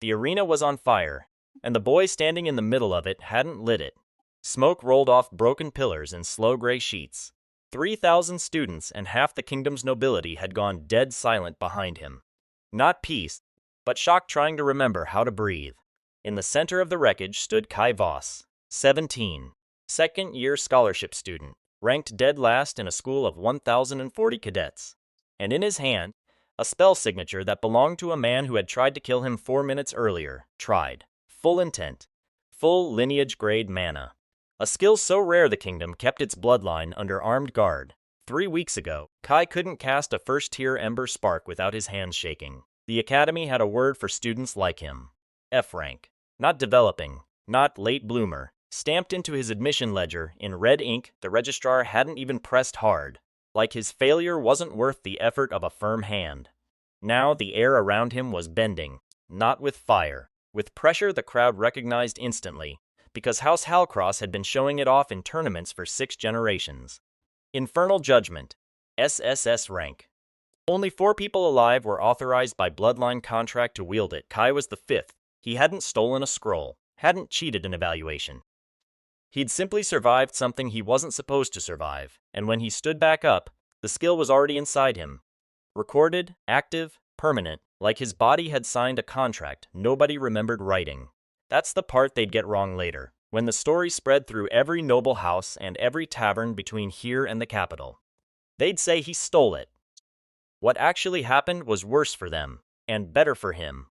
The arena was on fire, and the boy standing in the middle of it hadn't lit it. Smoke rolled off broken pillars in slow gray sheets. 3,000 students and half the kingdom's nobility had gone dead silent behind him. Not peace, but shock, trying to remember how to breathe. In the center of the wreckage stood Kai Voss, 17, second-year scholarship student, ranked dead last in a school of 1,040 cadets. And in his hand, a spell signature that belonged to a man who had tried to kill him 4 minutes earlier. Tried. Full intent. Full lineage-grade mana. A skill so rare the kingdom kept its bloodline under armed guard. 3 weeks ago, Kai couldn't cast a first-tier Ember Spark without his hands shaking. The academy had a word for students like him. F-rank. Not developing. Not late bloomer. Stamped into his admission ledger in red ink the registrar hadn't even pressed hard. Like his failure wasn't worth the effort of a firm hand. Now the air around him was bending. Not with fire. With pressure the crowd recognized instantly, because House Halcross had been showing it off in tournaments for 6 generations. Infernal Judgment. SSS-Rank. Only 4 people alive were authorized by bloodline contract to wield it. Kai was the 5th. He hadn't stolen a scroll, hadn't cheated an evaluation. He'd simply survived something he wasn't supposed to survive, and when he stood back up, the skill was already inside him. Recorded, active, permanent, like his body had signed a contract nobody remembered writing. That's the part they'd get wrong later, when the story spread through every noble house and every tavern between here and the capital. They'd say he stole it. What actually happened was worse for them, and better for him.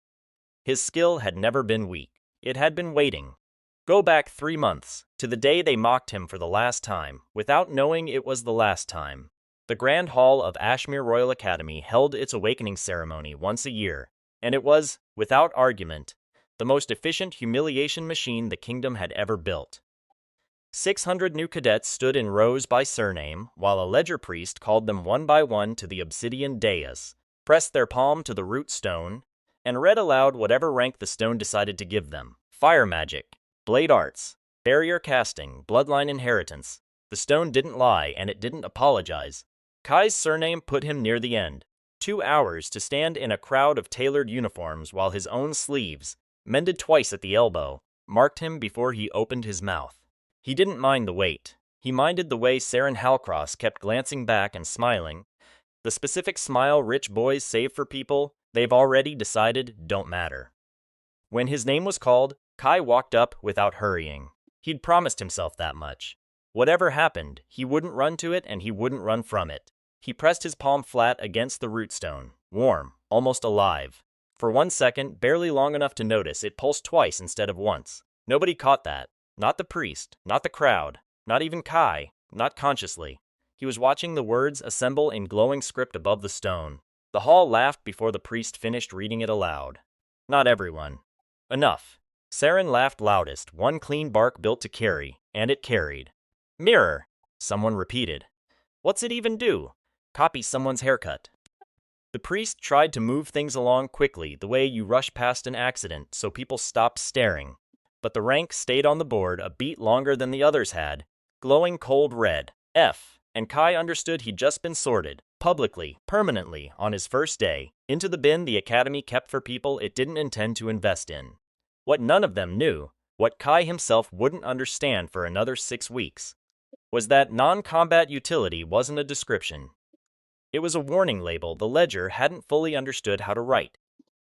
His skill had never been weak. It had been waiting. Go back 3 months, to the day they mocked him for the last time, without knowing it was the last time. The Grand Hall of Ashmere Royal Academy held its awakening ceremony once a year, and it was, without argument, the most efficient humiliation machine the kingdom had ever built. 600 new cadets stood in rows by surname, while a ledger priest called them one by one to the obsidian dais, pressed their palm to the root stone, and read aloud whatever rank the stone decided to give them. Fire magic, blade arts, barrier casting, bloodline inheritance. The stone didn't lie, and it didn't apologize. Kai's surname put him near the end. 2 hours to stand in a crowd of tailored uniforms while his own sleeves, mended twice at the elbow, marked him before he opened his mouth. He didn't mind the wait. He minded the way Saren Halcross kept glancing back and smiling. The specific smile rich boys save for people they've already decided don't matter. When his name was called, Kai walked up without hurrying. He'd promised himself that much. Whatever happened, he wouldn't run to it and he wouldn't run from it. He pressed his palm flat against the root stone, warm, almost alive. For 1 second, barely long enough to notice, it pulsed twice instead of once. Nobody caught that. Not the priest, not the crowd, not even Kai, not consciously. He was watching the words assemble in glowing script above the stone. The hall laughed before the priest finished reading it aloud. Not everyone. Enough. Saren laughed loudest, one clean bark built to carry, and it carried. Mirror, someone repeated. What's it even do? Copy someone's haircut. The priest tried to move things along quickly, the way you rush past an accident so people stopped staring. But the rank stayed on the board a beat longer than the others had, glowing cold red. F. And Kai understood he'd just been sorted, publicly, permanently, on his first day, into the bin the academy kept for people it didn't intend to invest in. What none of them knew, what Kai himself wouldn't understand for another 6 weeks, was that non-combat utility wasn't a description. It was a warning label the ledger hadn't fully understood how to write.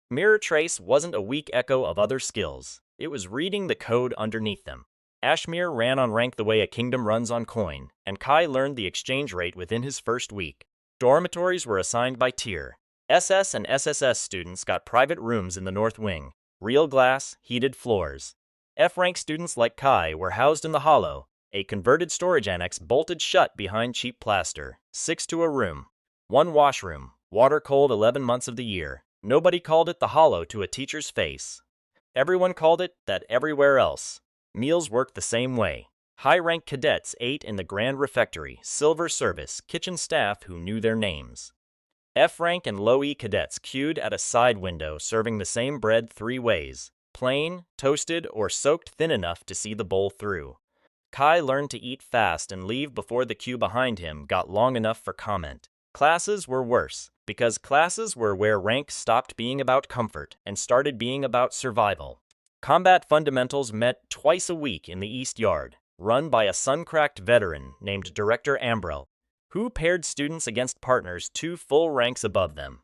Mirror Trace wasn't a weak echo of other skills. It was reading the code underneath them. Ashmere ran on rank the way a kingdom runs on coin, and Kai learned the exchange rate within his first week. Dormitories were assigned by tier. SS and SSS students got private rooms in the North Wing, real glass, heated floors. F-rank students like Kai were housed in the Hollow, a converted storage annex bolted shut behind cheap plaster. 6 to a room. 1 washroom, water cold 11 months of the year. Nobody called it the Hollow to a teacher's face. Everyone called it that everywhere else. Meals worked the same way. High-rank cadets ate in the grand refectory, silver service, kitchen staff who knew their names. F-rank and low-E cadets queued at a side window serving the same bread 3 ways, plain, toasted, or soaked thin enough to see the bowl through. Kai learned to eat fast and leave before the queue behind him got long enough for comment. Classes were worse, because classes were where rank stopped being about comfort and started being about survival. Combat fundamentals met twice a week in the East Yard, run by a sun-cracked veteran named Director Ambrell, who paired students against partners 2 full ranks above them.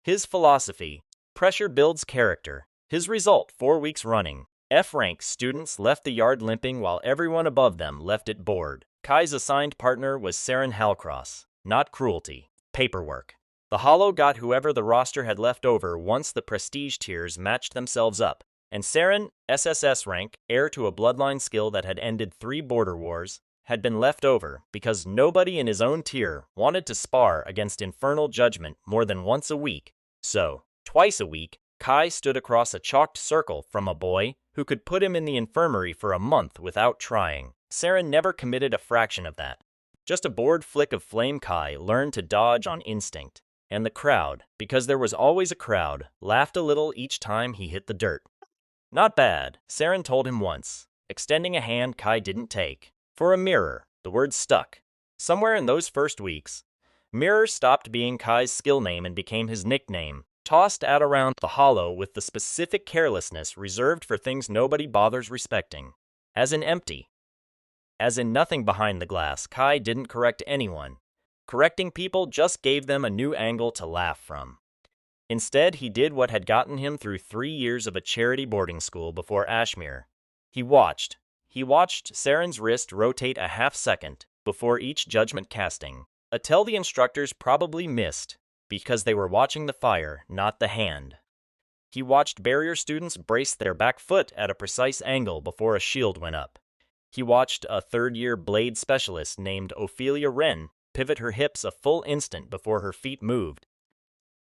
His philosophy: pressure builds character. His result: 4 weeks running, F-rank students left the yard limping while everyone above them left it bored. Kai's assigned partner was Saren Halcross, not cruelty, paperwork. The Hollow got whoever the roster had left over once the prestige tiers matched themselves up, and Saren, SSS-Rank, heir to a bloodline skill that had ended 3 border wars, had been left over because nobody in his own tier wanted to spar against Infernal Judgment more than once a week. So, twice a week, Kai stood across a chalked circle from a boy who could put him in the infirmary for a month without trying. Saren never committed a fraction of that. Just a bored flick of flame. Kai learned to dodge on instinct. And the crowd, because there was always a crowd, laughed a little each time he hit the dirt. Not bad, Saren told him once, extending a hand Kai didn't take. For a mirror, the word stuck. Somewhere in those first weeks, Mirror stopped being Kai's skill name and became his nickname, tossed out around the Hollow with the specific carelessness reserved for things nobody bothers respecting. As in empty. As in nothing behind the glass. Kai didn't correct anyone. Correcting people just gave them a new angle to laugh from. Instead, he did what had gotten him through 3 years of a charity boarding school before Ashmere. He watched Saren's wrist rotate a half-second before each judgment casting, a tell the instructors probably missed because they were watching the fire, not the hand. He watched barrier students brace their back foot at a precise angle before a shield went up. He watched a third-year blade specialist named Ophelia Wren pivot her hips a full instant before her feet moved,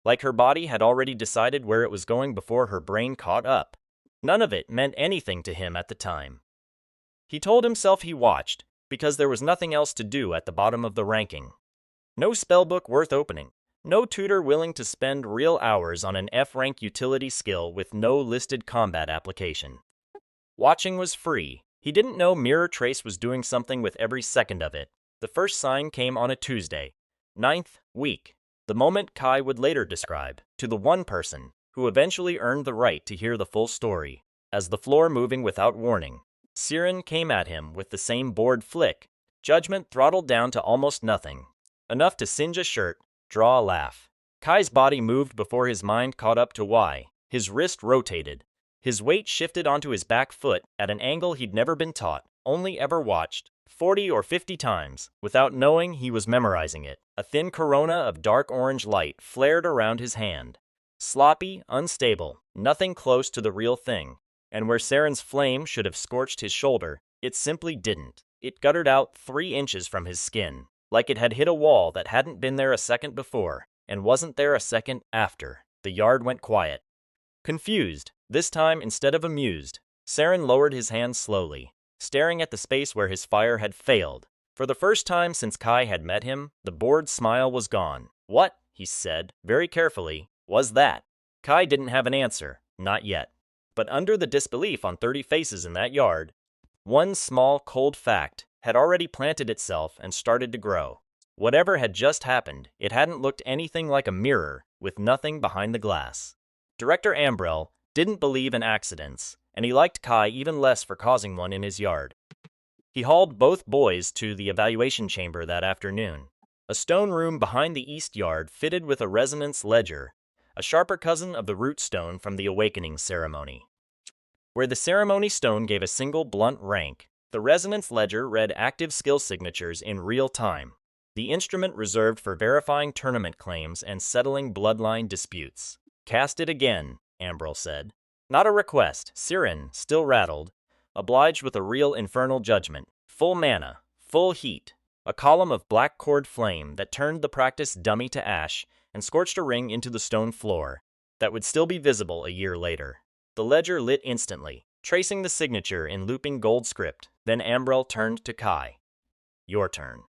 like her body had already decided where it was going before her brain caught up. None of it meant anything to him at the time. He told himself he watched because there was nothing else to do at the bottom of the ranking. No spellbook worth opening. No tutor willing to spend real hours on an F-rank utility skill with no listed combat application. Watching was free. He didn't know Mirror Trace was doing something with every second of it. The first sign came on a Tuesday, 9th week, the moment Kai would later describe to the one person who eventually earned the right to hear the full story. As the floor moving without warning, Saren came at him with the same bored flick, judgment throttled down to almost nothing, enough to singe a shirt, draw a laugh. Kai's body moved before his mind caught up to why. His wrist rotated. His weight shifted onto his back foot at an angle he'd never been taught, only ever watched 40 or 50 times, without knowing he was memorizing it. A thin corona of dark orange light flared around his hand. Sloppy, unstable, nothing close to the real thing. And where Saren's flame should have scorched his shoulder, it simply didn't. It guttered out 3 inches from his skin, like it had hit a wall that hadn't been there a second before, and wasn't there a second after. The yard went quiet. Confused, this time instead of amused, Saren lowered his hand slowly, staring at the space where his fire had failed. For the first time since Kai had met him, the bored smile was gone. "What," he said, very carefully, "was that?" Kai didn't have an answer, not yet. But under the disbelief on 30 faces in that yard, one small, cold fact had already planted itself and started to grow. Whatever had just happened, it hadn't looked anything like a mirror with nothing behind the glass. Director Ambrell didn't believe in accidents, and he liked Kai even less for causing one in his yard. He hauled both boys to the evaluation chamber that afternoon, a stone room behind the East Yard fitted with a resonance ledger, a sharper cousin of the root stone from the awakening ceremony. Where the ceremony stone gave a single blunt rank, the resonance ledger read active skill signatures in real time, the instrument reserved for verifying tournament claims and settling bloodline disputes. "Cast it again," Ambrell said. Not a request. Saren, still rattled, obliged with a real infernal judgment. Full mana, full heat, a column of black cord flame that turned the practice dummy to ash and scorched a ring into the stone floor that would still be visible a year later. The ledger lit instantly, tracing the signature in looping gold script. Then Ambrell turned to Kai. "Your turn."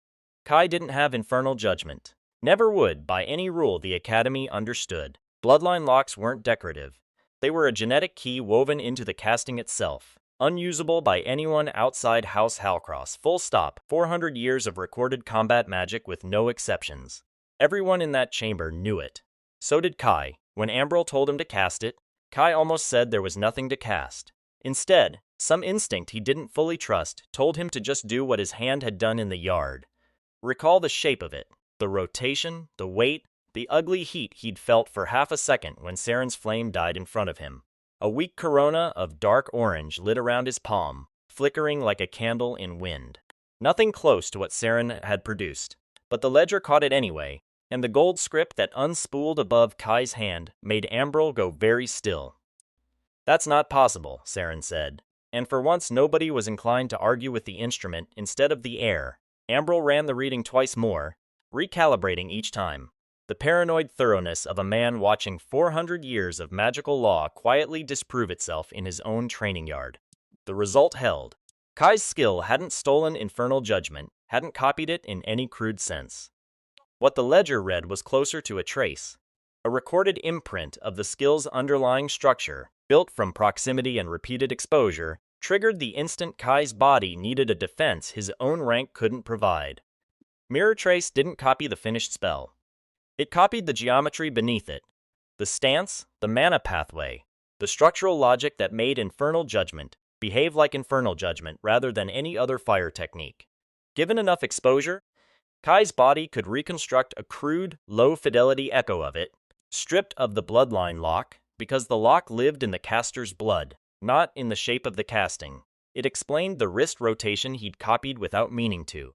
Kai didn't have infernal judgment. Never would, by any rule the Academy understood. Bloodline locks weren't decorative. They were a genetic key woven into the casting itself, unusable by anyone outside House Halcross. Full stop. 400 years of recorded combat magic with no exceptions. Everyone in that chamber knew it. So did Kai. When Ambrel told him to cast it, Kai almost said there was nothing to cast. Instead, some instinct he didn't fully trust told him to just do what his hand had done in the yard. Recall the shape of it, the rotation, the weight, the ugly heat he'd felt for half a second when Saren's flame died in front of him. A weak corona of dark orange lit around his palm, flickering like a candle in wind. Nothing close to what Saren had produced, but the ledger caught it anyway, and the gold script that unspooled above Kai's hand made Ambrel go very still. "That's not possible," Saren said, and for once nobody was inclined to argue with the instrument instead of the air. Ambrel ran the reading twice more, recalibrating each time. The paranoid thoroughness of a man watching 400 years of magical law quietly disprove itself in his own training yard. The result held. Kai's skill hadn't stolen infernal judgment, hadn't copied it in any crude sense. What the ledger read was closer to a trace, a recorded imprint of the skill's underlying structure, built from proximity and repeated exposure, triggered the instant Kai's body needed a defense his own rank couldn't provide. Mirror Trace didn't copy the finished spell. It copied the geometry beneath it, the stance, the mana pathway, the structural logic that made Infernal Judgment behave like Infernal Judgment rather than any other fire technique. Given enough exposure, Kai's body could reconstruct a crude, low-fidelity echo of it, stripped of the bloodline lock, because the lock lived in the caster's blood, not in the shape of the casting. It explained the wrist rotation he'd copied without meaning to.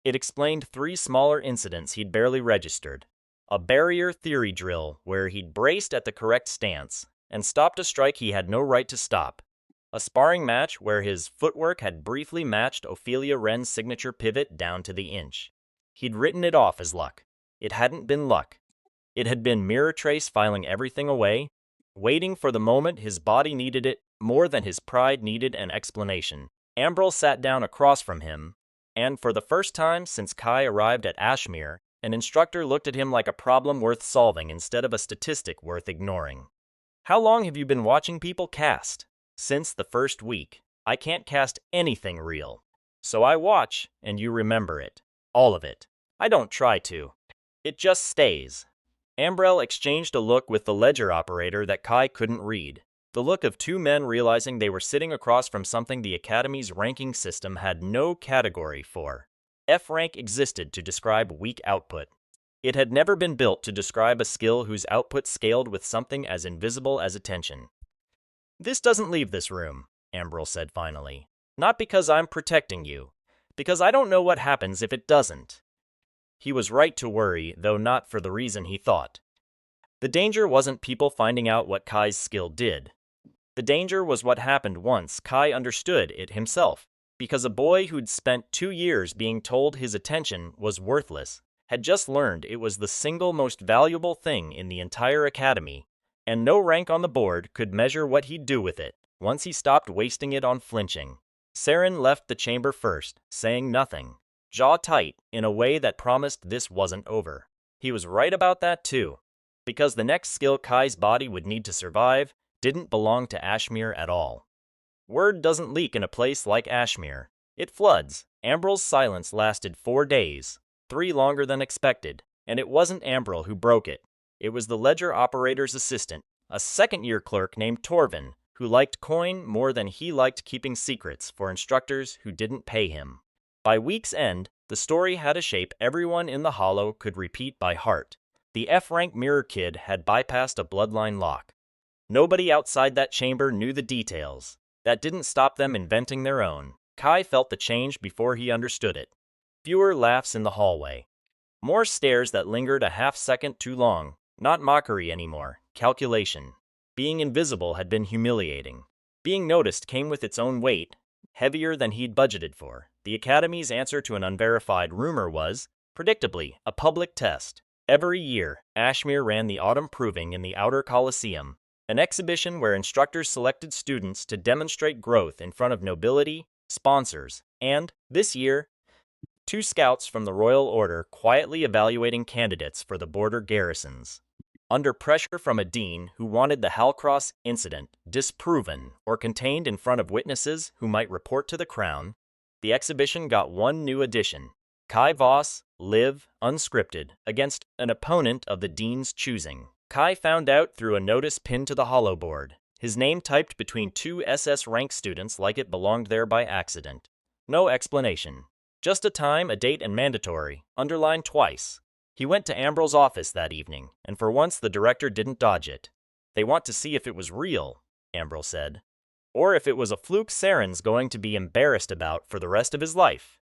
It explained 3 smaller incidents he'd barely registered. A barrier theory drill where he'd braced at the correct stance and stopped a strike he had no right to stop. A sparring match where his footwork had briefly matched Ophelia Wren's signature pivot down to the inch. He'd written it off as luck. It hadn't been luck. It had been Mirror Trace filing everything away, waiting for the moment his body needed it more than his pride needed an explanation. Ambrel sat down across from him, and for the first time since Kai arrived at Ashmere, an instructor looked at him like a problem worth solving instead of a statistic worth ignoring. "How long have you been watching people cast?" "Since the first week. I can't cast anything real. So I watch, and you remember it. All of it. I don't try to. It just stays." Ambrel exchanged a look with the ledger operator that Kai couldn't read. The look of 2 men realizing they were sitting across from something the Academy's ranking system had no category for. F rank existed to describe weak output. It had never been built to describe a skill whose output scaled with something as invisible as attention. "This doesn't leave this room," Ambrel said finally. "Not because I'm protecting you. Because I don't know what happens if it doesn't." He was right to worry, though not for the reason he thought. The danger wasn't people finding out what Kai's skill did. The danger was what happened once Kai understood it himself, because a boy who'd spent 2 years being told his attention was worthless had just learned it was the single most valuable thing in the entire academy, and no rank on the board could measure what he'd do with it once he stopped wasting it on flinching. Saren left the chamber first, saying nothing, jaw tight in a way that promised this wasn't over. He was right about that too, because the next skill Kai's body would need to survive didn't belong to Ashmere at all. Word doesn't leak in a place like Ashmere. It floods. Ambrel's silence lasted 4 days, 3 longer than expected, and it wasn't Ambrel who broke it. It was the ledger operator's assistant, a second-year clerk named Torvin, who liked coin more than he liked keeping secrets for instructors who didn't pay him. By week's end, the story had a shape everyone in the Hollow could repeat by heart. The F-rank mirror kid had bypassed a bloodline lock. Nobody outside that chamber knew the details. That didn't stop them inventing their own. Kai felt the change before he understood it. Fewer laughs in the hallway. More stares that lingered a half-second too long. Not mockery anymore, calculation. Being invisible had been humiliating. Being noticed came with its own weight, heavier than he'd budgeted for. The Academy's answer to an unverified rumor was, predictably, a public test. Every year, Ashmere ran the Autumn Proving in the Outer Coliseum, an exhibition where instructors selected students to demonstrate growth in front of nobility, sponsors, and, this year, 2 scouts from the Royal Order quietly evaluating candidates for the border garrisons. Under pressure from a dean who wanted the Halcross incident disproven or contained in front of witnesses who might report to the Crown, the exhibition got one new addition. Kai Voss, live, unscripted, against an opponent of the dean's choosing. Kai found out through a notice pinned to the hollow board, his name typed between two SS-Rank students like it belonged there by accident. No explanation. Just a time, a date, and mandatory, underlined twice. He went to Ambro's office that evening, and for once the director didn't dodge it. They want to see if it was real, Ambro said. Or if it was a fluke Saren's going to be embarrassed about for the rest of his life.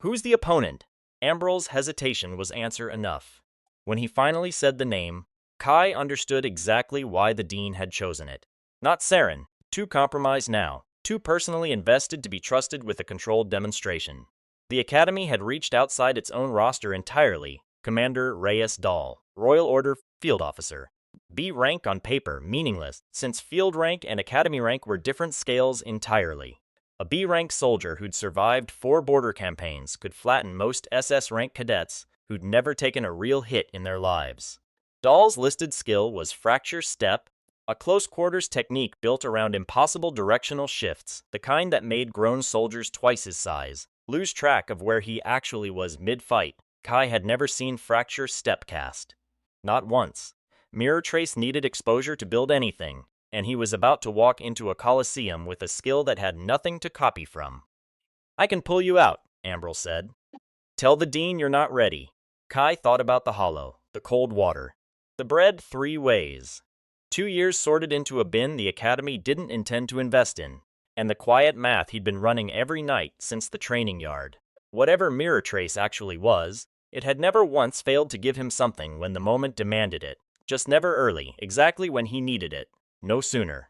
Who's the opponent? Ambro's hesitation was answer enough. When he finally said the name, Kai understood exactly why the dean had chosen it. Not Saren, too compromised now, too personally invested to be trusted with a controlled demonstration. The Academy had reached outside its own roster entirely. Commander Reyes Dahl, Royal Order Field Officer. B rank on paper, meaningless, since field rank and Academy rank were different scales entirely. A B rank soldier who'd survived 4 border campaigns could flatten most SS rank cadets who'd never taken a real hit in their lives. Dahl's listed skill was Fracture Step, a close quarters technique built around impossible directional shifts, the kind that made grown soldiers twice his size lose track of where he actually was mid-fight. Kai had never seen Fracture Step cast. Not once. Mirror Trace needed exposure to build anything, and he was about to walk into a coliseum with a skill that had nothing to copy from. I can pull you out, Ambrel said. Tell the dean you're not ready. Kai thought about the hollow, the cold water, the bread 3 ways. 2 years sorted into a bin the Academy didn't intend to invest in, and the quiet math he'd been running every night since the training yard. Whatever Mirror Trace actually was, it had never once failed to give him something when the moment demanded it. Just never early, exactly when he needed it. No sooner.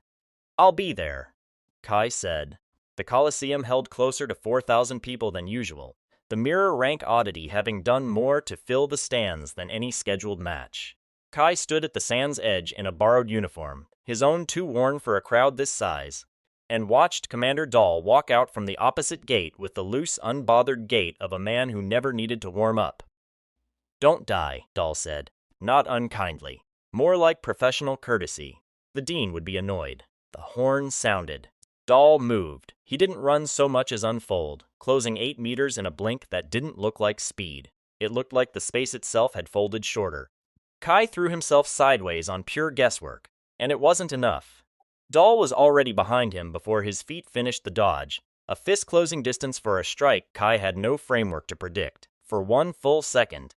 I'll be there, Kai said. The Coliseum held closer to 4,000 people than usual, the Mirror Rank oddity having done more to fill the stands than any scheduled match. Kai stood at the sand's edge in a borrowed uniform, his own too worn for a crowd this size, and watched Commander Dahl walk out from the opposite gate with the loose, unbothered gait of a man who never needed to warm up. Don't die, Dahl said, not unkindly. More like professional courtesy. The dean would be annoyed. The horn sounded. Dahl moved. He didn't run so much as unfold, closing 8 meters in a blink that didn't look like speed. It looked like the space itself had folded shorter. Kai threw himself sideways on pure guesswork, and it wasn't enough. Dahl was already behind him before his feet finished the dodge, a fist-closing distance for a strike Kai had no framework to predict. For 1 full second,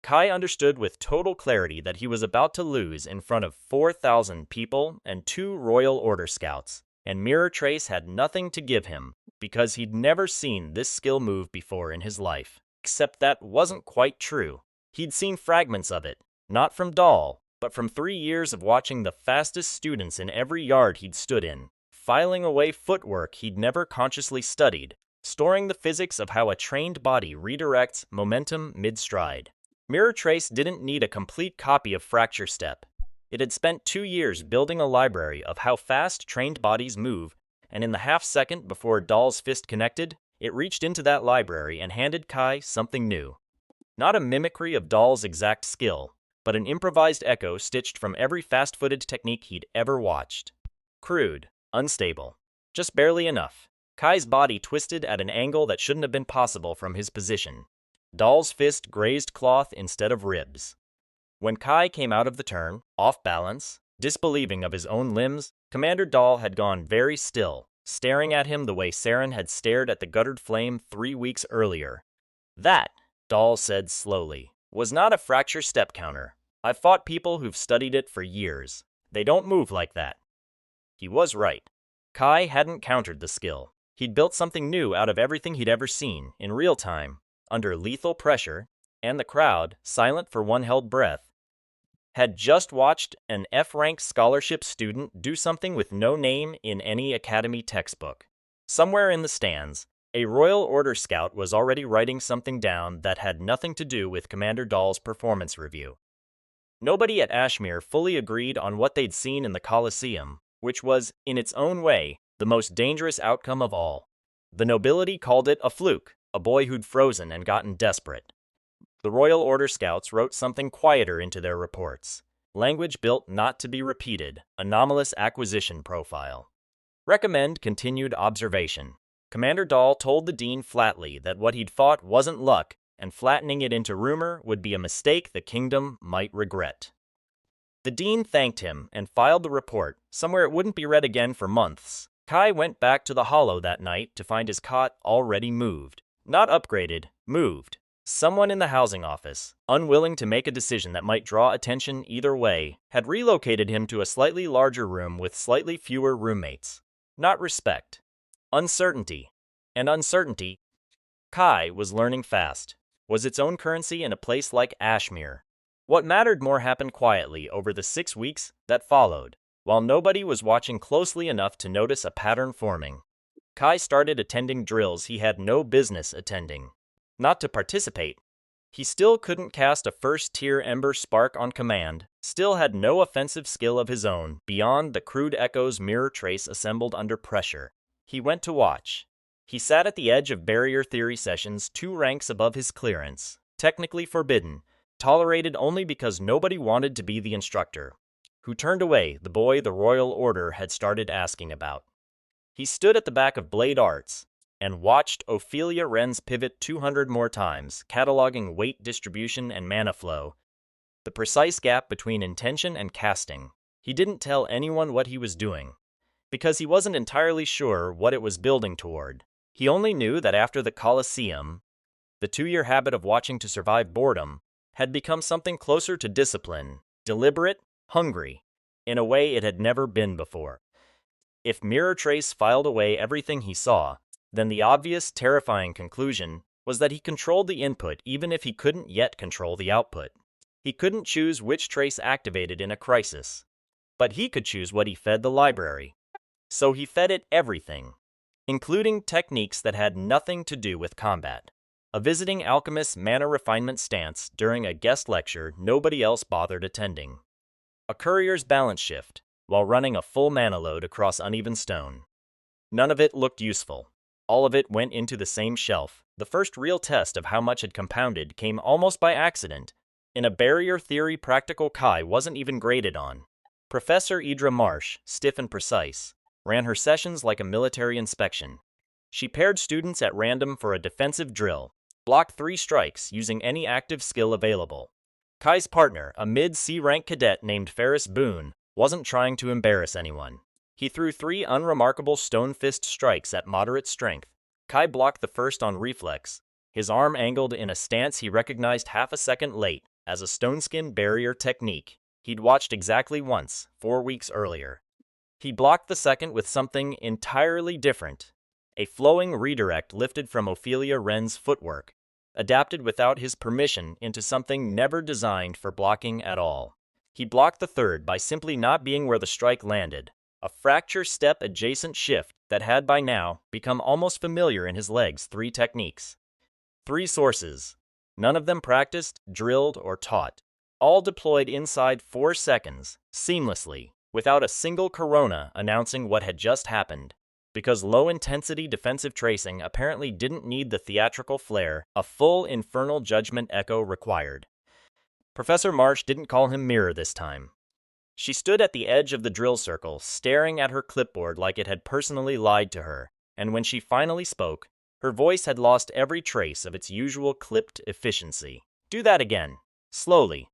Kai understood with total clarity that he was about to lose in front of 4,000 people and 2 Royal Order scouts, and Mirror Trace had nothing to give him, because he'd never seen this skill move before in his life. Except that wasn't quite true. He'd seen fragments of it, not from Dahl, but from 3 years of watching the fastest students in every yard he'd stood in, filing away footwork he'd never consciously studied, storing the physics of how a trained body redirects momentum mid-stride. Mirror Trace didn't need a complete copy of Fracture Step. It had spent 2 years building a library of how fast trained bodies move, and in the half-second before Dahl's fist connected, it reached into that library and handed Kai something new. Not a mimicry of Dahl's exact skill, but an improvised echo stitched from every fast-footed technique he'd ever watched. Crude, unstable, just barely enough. Kai's body twisted at an angle that shouldn't have been possible from his position. Dahl's fist grazed cloth instead of ribs. When Kai came out of the turn, off balance, disbelieving of his own limbs, Commander Dahl had gone very still, staring at him the way Saren had stared at the guttered flame 3 weeks earlier. That, Dahl said slowly, was not a Fracture Step counter. I've fought people who've studied it for years. They don't move like that. He was right. Kai hadn't countered the skill. He'd built something new out of everything he'd ever seen, in real time, under lethal pressure, and the crowd, silent for one held breath, had just watched an F-rank scholarship student do something with no name in any Academy textbook. Somewhere in the stands, a Royal Order scout was already writing something down that had nothing to do with Commander Dahl's performance review. Nobody at Ashmere fully agreed on what they'd seen in the Coliseum, which was, in its own way, the most dangerous outcome of all. The nobility called it a fluke, a boy who'd frozen and gotten desperate. The Royal Order scouts wrote something quieter into their reports. Language built not to be repeated, anomalous acquisition profile. Recommend continued observation. Commander Dahl told the dean flatly that what he'd fought wasn't luck, and flattening it into rumor would be a mistake the kingdom might regret. The dean thanked him and filed the report, somewhere it wouldn't be read again for months. Kai went back to the hollow that night to find his cot already moved. Not upgraded, moved. Someone in the housing office, unwilling to make a decision that might draw attention either way, had relocated him to a slightly larger room with slightly fewer roommates. Not respect. Uncertainty. And uncertainty, Kai was learning fast, was its own currency in a place like Ashmere. What mattered more happened quietly over the 6 weeks that followed, while nobody was watching closely enough to notice a pattern forming. Kai started attending drills he had no business attending. Not to participate. He still couldn't cast a first-tier Ember Spark on command, still had no offensive skill of his own beyond the crude Echo's mirror trace assembled under pressure. He went to watch. He sat at the edge of barrier theory sessions 2 ranks above his clearance, technically forbidden, tolerated only because nobody wanted to be the instructor, who turned away the boy the Royal Order had started asking about. He stood at the back of Blade Arts and watched Ophelia Wren's pivot 200 more times, cataloging weight distribution and mana flow, the precise gap between intention and casting. He didn't tell anyone what he was doing, because he wasn't entirely sure what it was building toward. He only knew that after the Coliseum, the 2-year habit of watching to survive boredom had become something closer to discipline, deliberate, hungry, in a way it had never been before. If Mirror Trace filed away everything he saw, then the obvious, terrifying conclusion was that he controlled the input even if he couldn't yet control the output. He couldn't choose which trace activated in a crisis, but he could choose what he fed the library. So he fed it everything, including techniques that had nothing to do with combat. A visiting alchemist's mana refinement stance during a guest lecture nobody else bothered attending. A courier's balance shift while running a full mana load across uneven stone. None of it looked useful. All of it went into the same shelf. The first real test of how much had compounded came almost by accident, in a barrier theory practical Kai wasn't even graded on. Professor Idra Marsh, stiff and precise, ran her sessions like a military inspection. She paired students at random for a defensive drill, blocked 3 strikes using any active skill available. Kai's partner, a mid-C rank cadet named Ferris Boone, wasn't trying to embarrass anyone. He threw 3 unremarkable stone fist strikes at moderate strength. Kai blocked the first on reflex, his arm angled in a stance he recognized half a second late as a stoneskin barrier technique he'd watched exactly once, 4 weeks earlier. He blocked the second with something entirely different, a flowing redirect lifted from Ophelia Wren's footwork, adapted without his permission into something never designed for blocking at all. He blocked the third by simply not being where the strike landed, a fracture step adjacent shift that had by now become almost familiar in his legs. 3 techniques. 3 sources, none of them practiced, drilled, or taught, all deployed inside 4 seconds, seamlessly, without a single corona announcing what had just happened, because low-intensity defensive tracing apparently didn't need the theatrical flair a full Infernal Judgment echo required. Professor Marsh didn't call him Mirror this time. She stood at the edge of the drill circle, staring at her clipboard like it had personally lied to her, and when she finally spoke, her voice had lost every trace of its usual clipped efficiency. "Do that again. Slowly.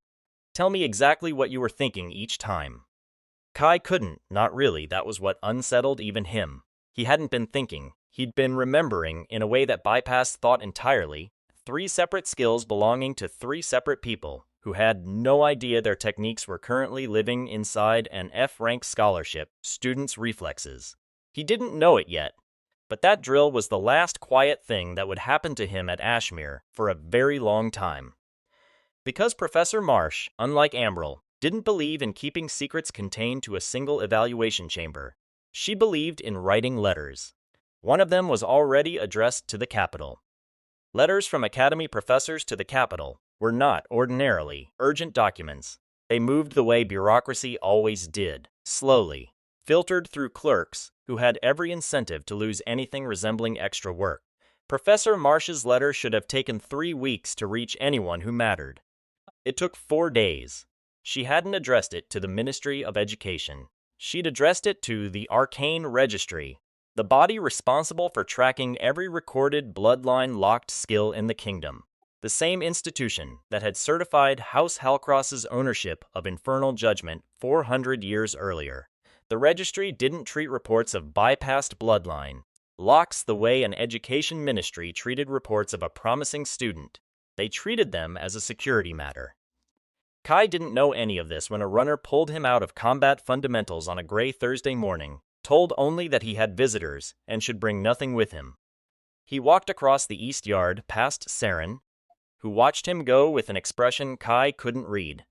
Tell me exactly what you were thinking each time." Kai couldn't, not really. That was what unsettled even him. He hadn't been thinking. He'd been remembering in a way that bypassed thought entirely, 3 separate skills belonging to 3 separate people who had no idea their techniques were currently living inside an F-rank scholarship student's reflexes. He didn't know it yet, but that drill was the last quiet thing that would happen to him at Ashmere for a very long time. Because Professor Marsh, unlike Ambril, didn't believe in keeping secrets contained to a single evaluation chamber. She believed in writing letters. One of them was already addressed to the Capitol. Letters from Academy professors to the Capitol were not ordinarily urgent documents. They moved the way bureaucracy always did, slowly, filtered through clerks who had every incentive to lose anything resembling extra work. Professor Marsh's letter should have taken 3 weeks to reach anyone who mattered. It took 4 days. She hadn't addressed it to the Ministry of Education. She'd addressed it to the Arcane Registry, the body responsible for tracking every recorded bloodline-locked skill in the kingdom. the same institution that had certified House Halcross's ownership of infernal judgment 400 years earlier. The registry didn't treat reports of bypassed bloodline locks the way an education ministry treated reports of a promising student. They treated them as a security matter. Kai didn't know any of this when a runner pulled him out of combat fundamentals on a gray Thursday morning, told only that he had visitors and should bring nothing with him. He walked across the east yard past Saren, who watched him go with an expression Kai couldn't read.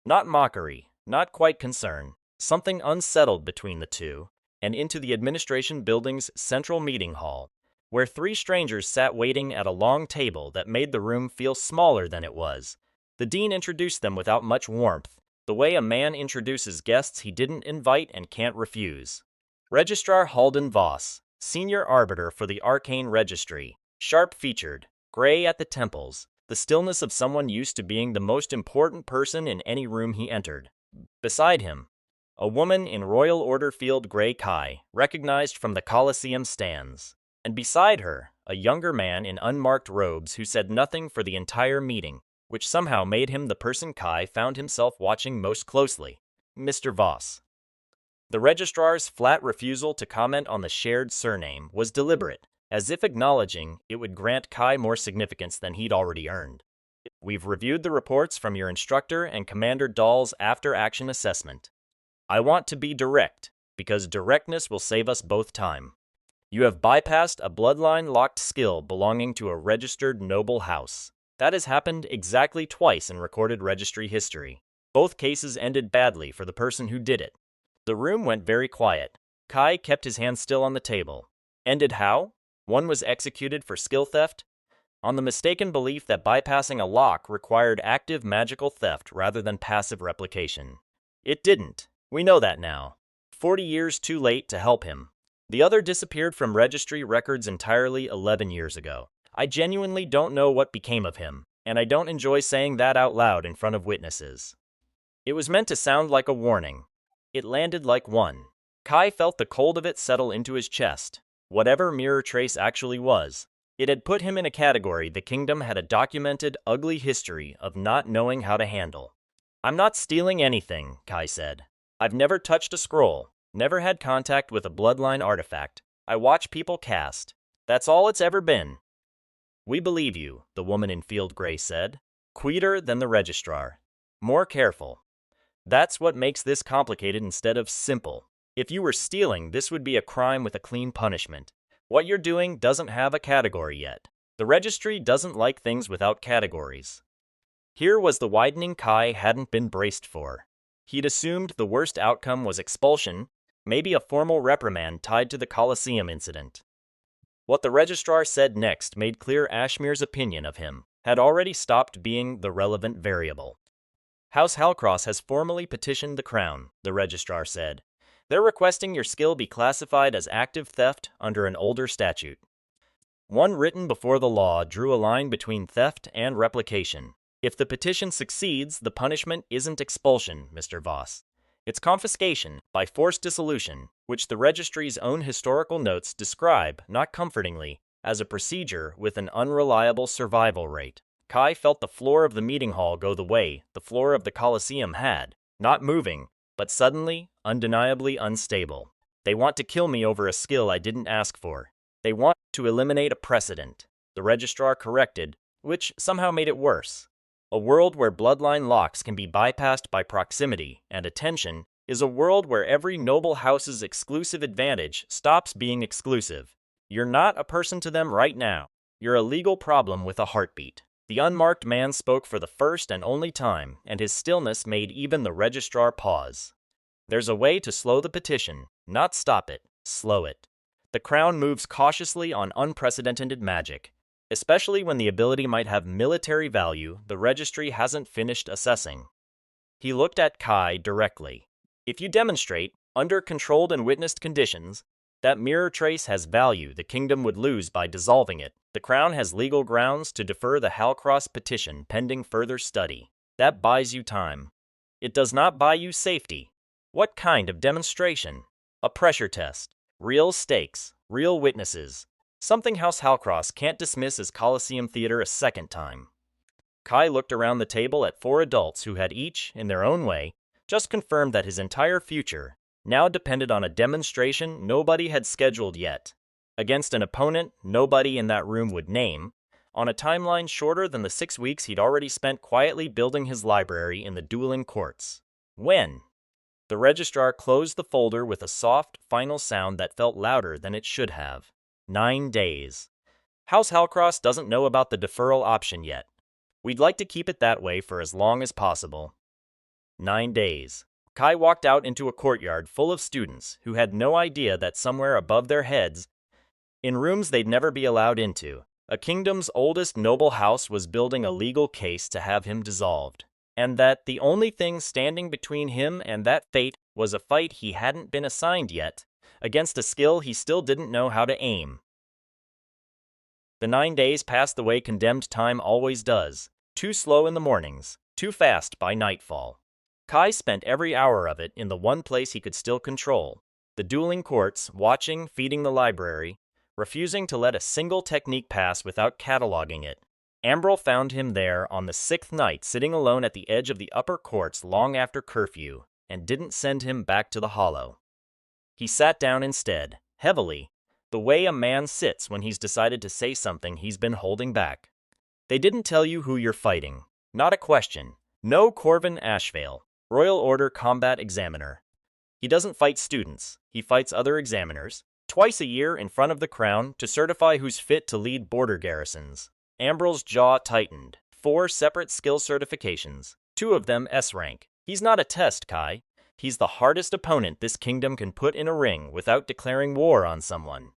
Not mockery, not quite concern, something unsettled between the two, and into the administration building's central meeting hall, where three strangers sat waiting at a long table that made the room feel smaller than it was. The dean introduced them without much warmth, the way a man introduces guests he didn't invite and can't refuse. Registrar Kai Voss, senior arbiter for the arcane registry, sharp-featured, gray at the temples, the stillness of someone used to being the most important person in any room he entered. Beside him, a woman in Royal Order Field Gray Kai, recognized from the Coliseum stands. And beside her, a younger man in unmarked robes who said nothing for the entire meeting, which somehow made him the person Kai found himself watching most closely, Mr. Voss. The registrar's flat refusal to comment on the shared surname was deliberate, as if acknowledging it would grant Kai more significance than he'd already earned. We've reviewed the reports from your instructor and Commander Dahl's after-action assessment. I want to be direct, because directness will save us both time. You have bypassed a bloodline-locked skill belonging to a registered noble house. That has happened exactly twice in recorded registry history. Both cases ended badly for the person who did it. The room went very quiet. Kai kept his hand still on the table. Ended how? One was executed for skill theft, on the mistaken belief that bypassing a lock required active magical theft rather than passive replication. It didn't. We know that now. 40 years too late to help him. The other disappeared from registry records entirely 11 years ago. I genuinely don't know what became of him, and I don't enjoy saying that out loud in front of witnesses. It was meant to sound like a warning. It landed like one. Kai felt the cold of it settle into his chest. Whatever mirror trace actually was, it had put him in a category the kingdom had a documented, ugly history of not knowing how to handle. I'm not stealing anything, Kai said. I've never touched a scroll, never had contact with a bloodline artifact. I watch people cast. That's all it's ever been. We believe you, the woman in field gray said. Quieter than the registrar. More careful. That's what makes this complicated instead of simple. If you were stealing, this would be a crime with a clean punishment. What you're doing doesn't have a category yet. The registry doesn't like things without categories. Here was the widening Kai hadn't been braced for. He'd assumed the worst outcome was expulsion, maybe a formal reprimand tied to the Coliseum incident. What the registrar said next made clear Ashmere's opinion of him had already stopped being the relevant variable. House Halcross has formally petitioned the Crown, the registrar said. They're requesting your skill be classified as active theft under an older statute. One written before the law drew a line between theft and replication. If the petition succeeds, the punishment isn't expulsion, Mr. Voss. It's confiscation by forced dissolution, which the registry's own historical notes describe, not comfortingly, as a procedure with an unreliable survival rate. Kai felt the floor of the meeting hall go the way the floor of the Coliseum had, not moving, but suddenly, undeniably unstable. They want to kill me over a skill I didn't ask for. They want to eliminate a precedent, the registrar corrected, which somehow made it worse. A world where bloodline locks can be bypassed by proximity and attention is a world where every noble house's exclusive advantage stops being exclusive. You're not a person to them right now. You're a legal problem with a heartbeat. The unmarked man spoke for the first and only time, and his stillness made even the registrar pause. There's a way to slow the petition, not stop it, slow it. The Crown moves cautiously on unprecedented magic, especially when the ability might have military value the registry hasn't finished assessing. He looked at Kai directly. If you demonstrate, under controlled and witnessed conditions, that mirror trace has value the kingdom would lose by dissolving it, the Crown has legal grounds to defer the Halcross petition pending further study. That buys you time. It does not buy you safety. What kind of demonstration? A pressure test. Real stakes. Real witnesses. Something House Halcross can't dismiss as Coliseum theater a second time. Kai looked around the table at 4 adults who had each, in their own way, just confirmed that his entire future now depended on a demonstration nobody had scheduled yet, against an opponent nobody in that room would name, on a timeline shorter than the 6 weeks he'd already spent quietly building his library in the dueling courts. When the registrar closed the folder with a soft, final sound that felt louder than it should have. 9 days. House Halcross doesn't know about the deferral option yet. We'd like to keep it that way for as long as possible. 9 days. Kai walked out into a courtyard full of students who had no idea that somewhere above their heads, in rooms they'd never be allowed into, a kingdom's oldest noble house was building a legal case to have him dissolved, and that the only thing standing between him and that fate was a fight he hadn't been assigned yet, against a skill he still didn't know how to aim. The 9 days passed the way condemned time always does, too slow in the mornings, too fast by nightfall. Kai spent every hour of it in the one place he could still control, the dueling courts, watching, feeding the library, refusing to let a single technique pass without cataloging it. Ambril found him there on the 6th night sitting alone at the edge of the upper courts long after curfew, and didn't send him back to the hollow. He sat down instead, heavily, the way a man sits when he's decided to say something he's been holding back. They didn't tell you who you're fighting. Not a question. No Corvin Ashvale, Royal Order Combat Examiner. He doesn't fight students. He fights other examiners, twice a year in front of the crown to certify who's fit to lead border garrisons. Ambril's jaw tightened. 4 separate skill certifications, 2 of them S-rank. He's not a test, Kai. He's the hardest opponent this kingdom can put in a ring without declaring war on someone.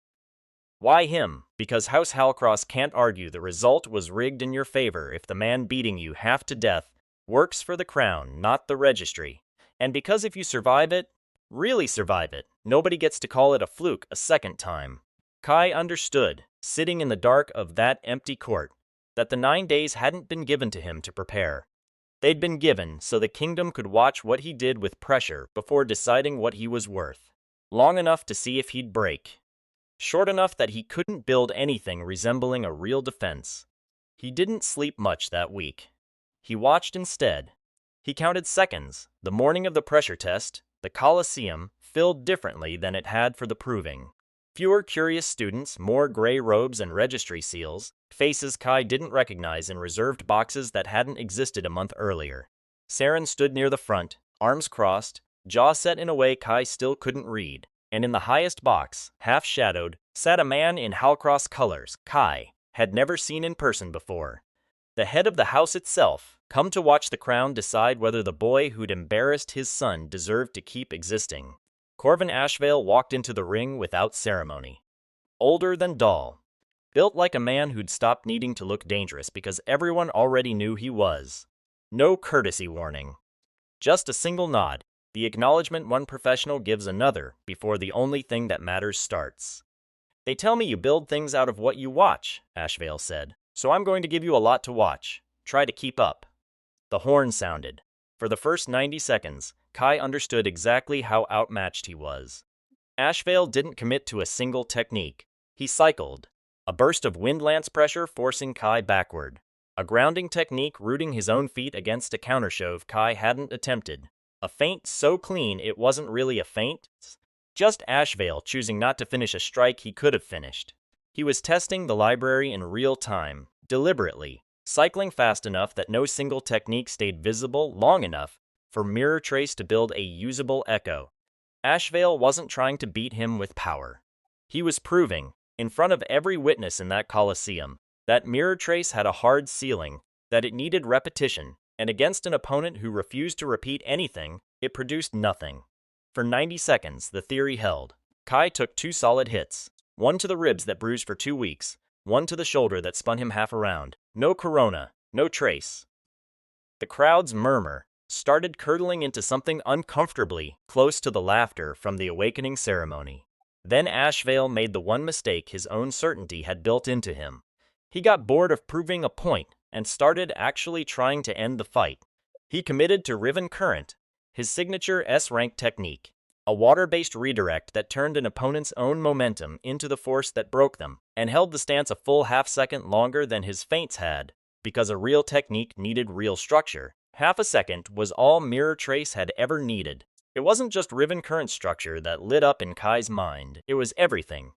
Why him? Because House Halcross can't argue the result was rigged in your favor if the man beating you half to death works for the crown, not the registry. And because if you survive it, really survive it, nobody gets to call it a fluke a second time. Kai understood, sitting in the dark of that empty court, that the 9 days hadn't been given to him to prepare. They'd been given so the kingdom could watch what he did with pressure before deciding what he was worth. Long enough to see if he'd break. Short enough that he couldn't build anything resembling a real defense. He didn't sleep much that week. He watched instead. He counted seconds. The morning of the pressure test, the coliseum filled differently than it had for the proving. Fewer curious students, more gray robes and registry seals, faces Kai didn't recognize in reserved boxes that hadn't existed a month earlier. Saren stood near the front, arms crossed, jaw set in a way Kai still couldn't read. And in the highest box, half-shadowed, sat a man in Halcross colors Kai had never seen in person before. The head of the house itself, come to watch the crown decide whether the boy who'd embarrassed his son deserved to keep existing. Corvin Ashvale walked into the ring without ceremony. Older than Dahl. Built like a man who'd stopped needing to look dangerous because everyone already knew he was. No courtesy warning. Just a single nod. The acknowledgement one professional gives another before the only thing that matters starts. They tell me you build things out of what you watch, Ashvale said, so I'm going to give you a lot to watch. Try to keep up. The horn sounded. For the first 90 seconds, Kai understood exactly how outmatched he was. Ashvale didn't commit to a single technique. He cycled. A burst of wind lance pressure forcing Kai backward. A grounding technique rooting his own feet against a countershove Kai hadn't attempted. A feint so clean it wasn't really a feint, just Ashvale choosing not to finish a strike he could have finished. He was testing the library in real time, deliberately, cycling fast enough that no single technique stayed visible long enough for Mirror Trace to build a usable echo. Ashvale wasn't trying to beat him with power. He was proving, in front of every witness in that coliseum, that Mirror Trace had a hard ceiling, that it needed repetition, and against an opponent who refused to repeat anything, it produced nothing. For 90 seconds, the theory held. Kai took 2 solid hits, one to the ribs that bruised for 2 weeks, one to the shoulder that spun him half around. No corona, no trace. The crowd's murmur started curdling into something uncomfortably close to the laughter from the awakening ceremony. Then Ashvale made the one mistake his own certainty had built into him. He got bored of proving a point and started actually trying to end the fight. He committed to Riven Current, his signature S-rank technique, a water-based redirect that turned an opponent's own momentum into the force that broke them, and held the stance a full half-second longer than his feints had. because a real technique needed real structure. Half a second was all Mirror Trace had ever needed. It wasn't just ribbon current structure that lit up in Kai's mind, it was everything.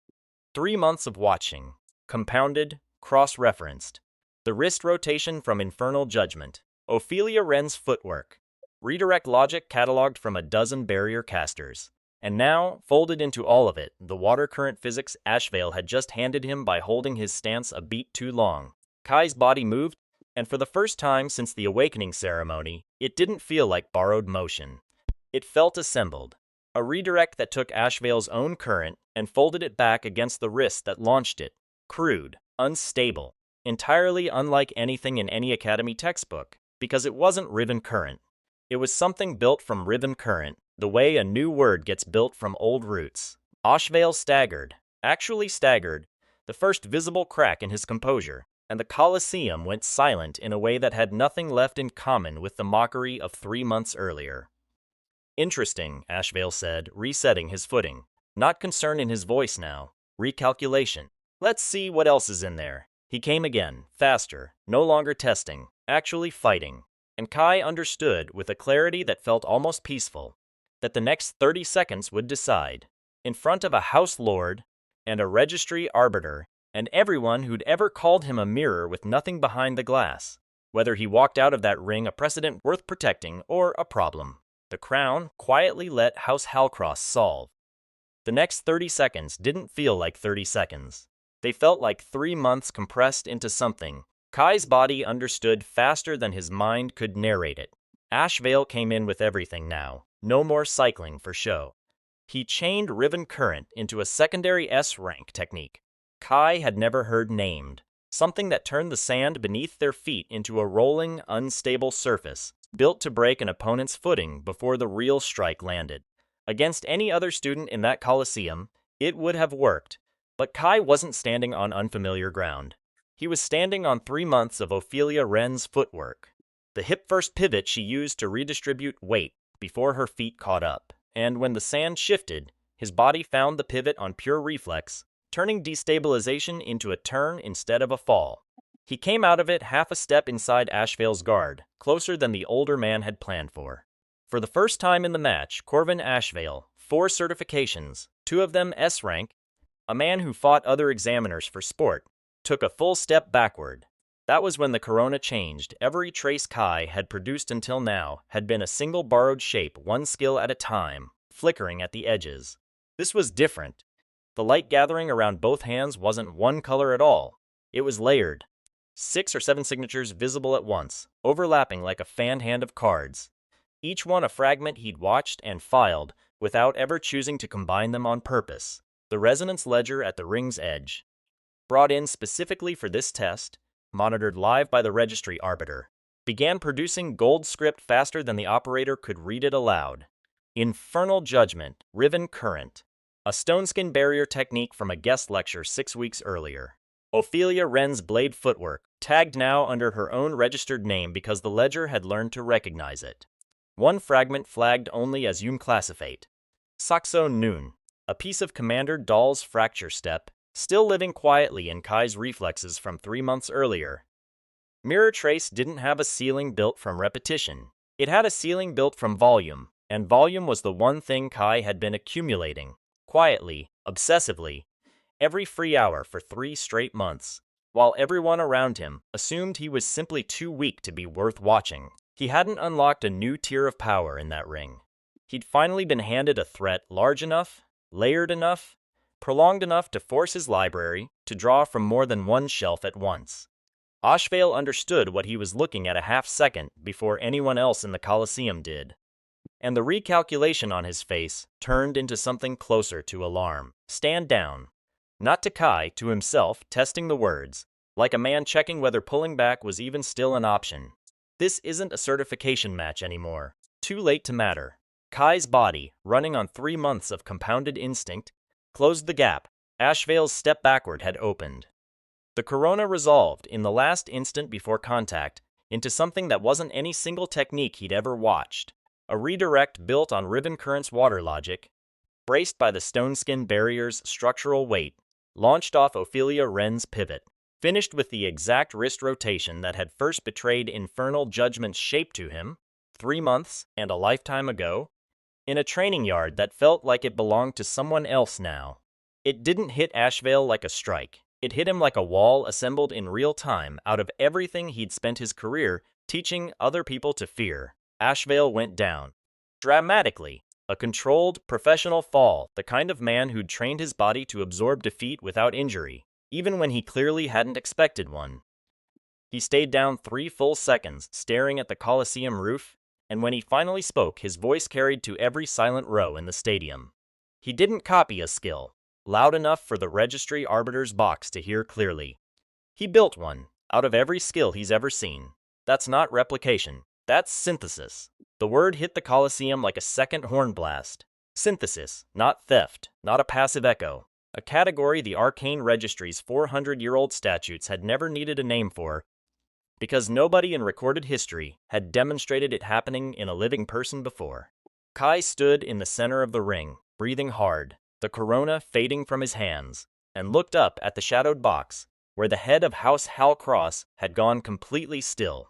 3 months of watching, compounded, cross-referenced. The wrist rotation from Infernal Judgment, Ophelia Wren's footwork, redirect logic cataloged from a dozen barrier casters. And now, folded into all of it, the water current physics Ashvale had just handed him by holding his stance a beat too long. Kai's body moved, and for the first time since the awakening ceremony, it didn't feel like borrowed motion. It felt assembled. A redirect that took Ashvale's own current and folded it back against the wrist that launched it. Crude, unstable, entirely unlike anything in any Academy textbook, because it wasn't ribbon current. It was something built from ribbon current, the way a new word gets built from old roots. Ashvale staggered, actually staggered, the first visible crack in his composure, and the coliseum went silent in a way that had nothing left in common with the mockery of 3 months earlier. Interesting, Ashvale said, resetting his footing. Not concern in his voice now. Recalculation. Let's see what else is in there. He came again, faster, no longer testing, actually fighting. And Kai understood with a clarity that felt almost peaceful, that the next 30 seconds would decide. In front of a House Lord, and a Registry Arbiter, and everyone who'd ever called him a mirror with nothing behind the glass. Whether he walked out of that ring a precedent worth protecting or a problem. The Crown quietly let House Halcross solve. The next 30 seconds didn't feel like 30 seconds. They felt like 3 months compressed into something. Kai's body understood faster than his mind could narrate it. Ashvale came in with everything now. No more cycling for show. He chained ribbon current into a secondary S-rank technique Kai had never heard named. Something that turned the sand beneath their feet into a rolling, unstable surface, built to break an opponent's footing before the real strike landed. Against any other student in that coliseum, it would have worked, but Kai wasn't standing on unfamiliar ground. He was standing on 3 months of Ophelia Wren's footwork, the hip-first pivot she used to redistribute weight before her feet caught up, and when the sand shifted, his body found the pivot on pure reflex, turning destabilization into a turn instead of a fall. He came out of it half a step inside Ashvale's guard, closer than the older man had planned for. For the first time in the match, Corvin Ashvale, 4 certifications, 2 of them S-rank, a man who fought other examiners for sport, took a full step backward. That was when the corona changed. Every trace Kai had produced until now had been a single borrowed shape, one skill at a time, flickering at the edges. This was different. The light gathering around both hands wasn't one color at all. It was layered. 6 or 7 signatures visible at once, overlapping like a fanned hand of cards. Each one a fragment he'd watched and filed without ever choosing to combine them on purpose. The resonance ledger at the ring's edge, brought in specifically for this test, monitored live by the Registry Arbiter, began producing gold script faster than the operator could read it aloud. Infernal Judgment, Ribbon Current, a stoneskin barrier technique from a guest lecture 6 weeks earlier. Ophelia Wren's blade footwork, tagged now under her own registered name because the ledger had learned to recognize it. One fragment flagged only as unclassified. Saxo Noon, a piece of Commander Dahl's fracture step, still living quietly in Kai's reflexes from 3 months earlier. Mirror Trace didn't have a ceiling built from repetition. It had a ceiling built from volume, and volume was the one thing Kai had been accumulating, quietly, obsessively, every free hour for 3 straight months, while everyone around him assumed he was simply too weak to be worth watching. He hadn't unlocked a new tier of power in that ring. He'd finally been handed a threat large enough, layered enough, prolonged enough to force his library to draw from more than one shelf at once. Ashvale understood what he was looking at a half-second before anyone else in the Coliseum did, and the recalculation on his face turned into something closer to alarm. Stand down. Not to Kai, to himself, testing the words, like a man checking whether pulling back was even still an option. This isn't a certification match anymore. Too late to matter. Kai's body, running on 3 months of compounded instinct, closed the gap. Ashvale's step backward had opened. The corona resolved, in the last instant before contact, into something that wasn't any single technique he'd ever watched. A redirect built on ribbon current's water logic, braced by the stoneskin barrier's structural weight, launched off Ophelia Wren's pivot. finished with the exact wrist rotation that had first betrayed infernal judgment's shape to him, 3 months and a lifetime ago, in a training yard that felt like it belonged to someone else now. It didn't hit Ashvale like a strike. It hit him like a wall assembled in real time out of everything he'd spent his career teaching other people to fear. Ashvale went down. Dramatically. A controlled, professional fall, the kind of man who'd trained his body to absorb defeat without injury, even when he clearly hadn't expected one. He stayed down 3 full seconds, staring at the coliseum roof, and when he finally spoke, his voice carried to every silent row in the stadium. He didn't copy a skill, loud enough for the Registry arbiter's box to hear clearly. He built one, out of every skill he's ever seen. That's not replication, that's synthesis. The word hit the Coliseum like a second horn blast. Synthesis, not theft, not a passive echo. A category the arcane Registry's 400-year-old statutes had never needed a name for, because nobody in recorded history had demonstrated it happening in a living person before. Kai stood in the center of the ring, breathing hard, the corona fading from his hands, and looked up at the shadowed box, where the head of House Hal Cross had gone completely still.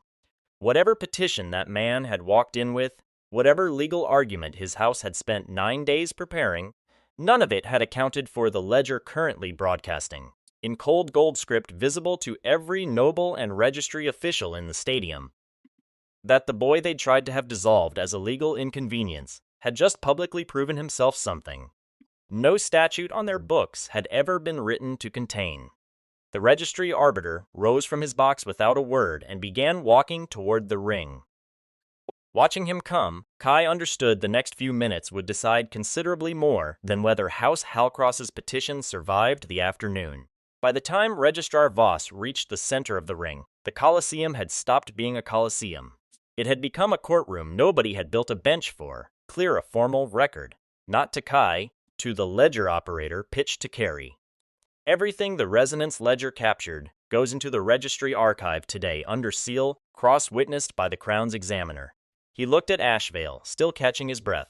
Whatever petition that man had walked in with, whatever legal argument his house had spent 9 days preparing, none of it had accounted for the ledger currently broadcasting, in cold gold script visible to every noble and Registry official in the stadium, that the boy they'd tried to have dissolved as a legal inconvenience had just publicly proven himself something no statute on their books had ever been written to contain. The Registry arbiter rose from his box without a word and began walking toward the ring. Watching him come, Kai understood the next few minutes would decide considerably more than whether House Halcross's petition survived the afternoon. By the time Registrar Voss reached the center of the ring, the Coliseum had stopped being a Coliseum. It had become a courtroom nobody had built a bench for, clear a formal record, not to Kai, to the ledger operator pitched to carry. Everything the Resonance Ledger captured goes into the Registry archive today under seal, cross-witnessed by the Crown's examiner. He looked at Ashvale, still catching his breath.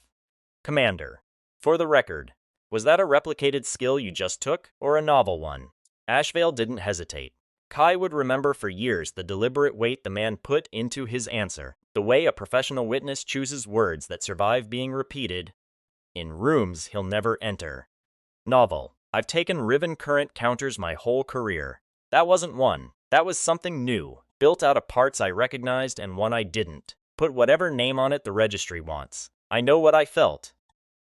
Commander, for the record, was that a replicated skill you just took, or a novel one? Ashvale didn't hesitate. Kai would remember for years the deliberate weight the man put into his answer, the way a professional witness chooses words that survive being repeated in rooms he'll never enter. Novel. I've taken Riven current counters my whole career. That wasn't one. That was something new, built out of parts I recognized and one I didn't. Put whatever name on it the Registry wants. I know what I felt.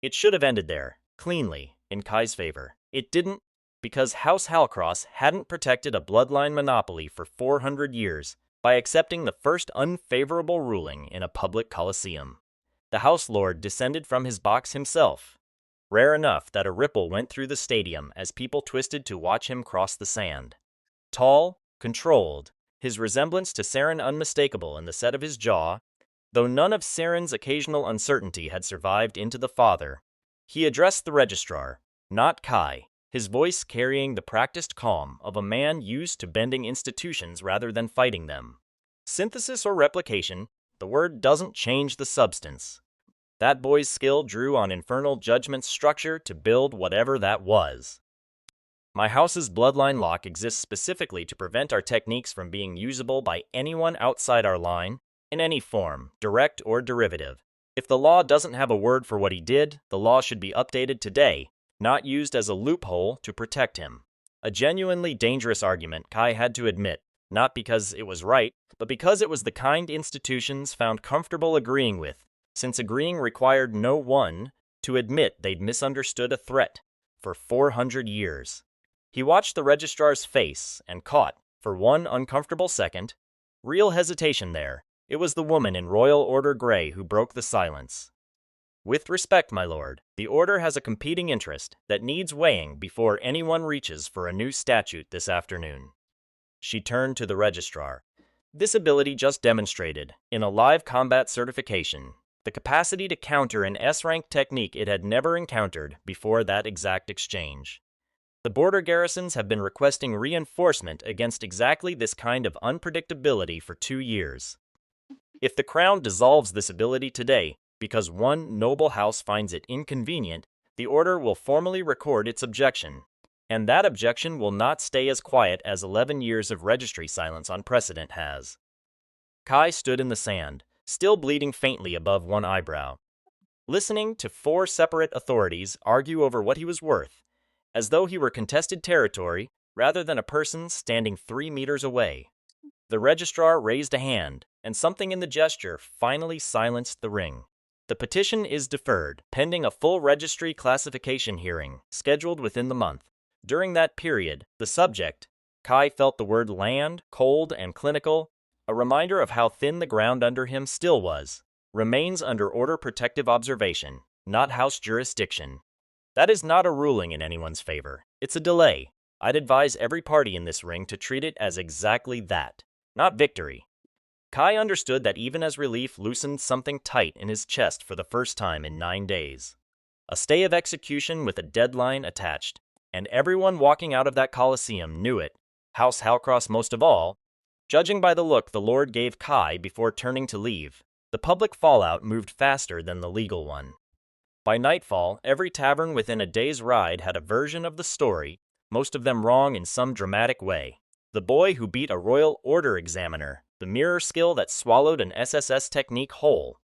It should have ended there, cleanly, in Kai's favor. It didn't, because House Halcross hadn't protected a bloodline monopoly for 400 years by accepting the first unfavorable ruling in a public coliseum. The House Lord descended from his box himself. Rare enough that a ripple went through the stadium as people twisted to watch him cross the sand. Tall, controlled, his resemblance to Saren unmistakable in the set of his jaw, though none of Saren's occasional uncertainty had survived into the father. He addressed the registrar, not Kai, his voice carrying the practiced calm of a man used to bending institutions rather than fighting them. Synthesis or replication, the word doesn't change the substance. That boy's skill drew on infernal judgment's structure to build whatever that was. My house's bloodline lock exists specifically to prevent our techniques from being usable by anyone outside our line, in any form, direct or derivative. If the law doesn't have a word for what he did, the law should be updated today, not used as a loophole to protect him. A genuinely dangerous argument, Kai had to admit, not because it was right, but because it was the kind institutions found comfortable agreeing with, since agreeing required no one to admit they'd misunderstood a threat for 400 years. He watched the registrar's face and caught, for one uncomfortable second, real hesitation there. It was the woman in Royal Order Grey who broke the silence. With respect, my lord, the Order has a competing interest that needs weighing before anyone reaches for a new statute this afternoon. She turned to the registrar. This ability just demonstrated, in a live combat certification, the capacity to counter an S-rank technique it had never encountered before that exact exchange. The border garrisons have been requesting reinforcement against exactly this kind of unpredictability for 2 years. If the Crown dissolves this ability today, because one noble house finds it inconvenient, the Order will formally record its objection, And that objection will not stay as quiet as 11 years of registry silence on precedent has. Kai stood in the sand, still bleeding faintly above one eyebrow, listening to 4 separate authorities argue over what he was worth, as though he were contested territory rather than a person standing 3 meters away. The registrar raised a hand, and something in the gesture finally silenced the ring. The petition is deferred, pending a full registry classification hearing, scheduled within the month. During that period, the subject, Kai felt the word land, cold, and clinical, a reminder of how thin the ground under him still was, remains under order protective observation, not house jurisdiction. That is not a ruling in anyone's favor. It's a delay. I'd advise every party in this ring to treat it as exactly that, not victory. Kai understood that even as relief loosened something tight in his chest for the first time in 9 days. A stay of execution with a deadline attached, and everyone walking out of that coliseum knew it, House Halcross most of all. Judging by the look the Lord gave Kai before turning to leave, the public fallout moved faster than the legal one. By nightfall, every tavern within a day's ride had a version of the story, most of them wrong in some dramatic way. The boy who beat a royal order examiner, the mirror skill that swallowed an SSS technique whole.